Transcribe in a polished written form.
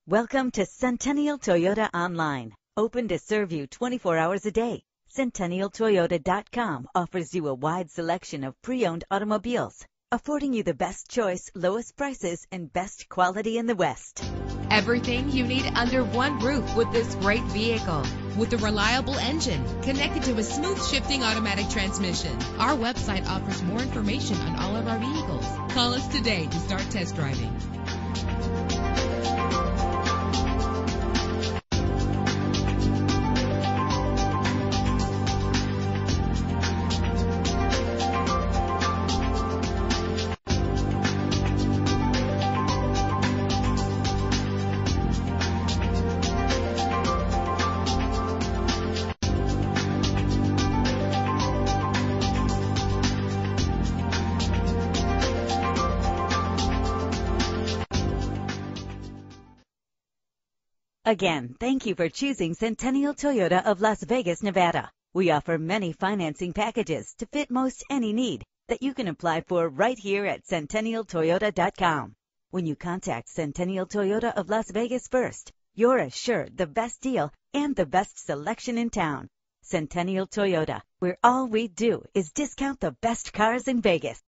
Welcome to Centennial Toyota Online, open to serve you 24 hours a day. CentennialToyota.com offers you a wide selection of pre-owned automobiles, affording you the best choice, lowest prices, and best quality in the West. Everything you need under one roof with this great vehicle. With a reliable engine connected to a smooth shifting automatic transmission. Our website offers more information on all of our vehicles. Call us today to start test driving. Again, thank you for choosing Centennial Toyota of Las Vegas, Nevada. We offer many financing packages to fit most any need that you can apply for right here at CentennialToyota.com. When you contact Centennial Toyota of Las Vegas first, you're assured the best deal and the best selection in town. Centennial Toyota, where all we do is discount the best cars in Vegas.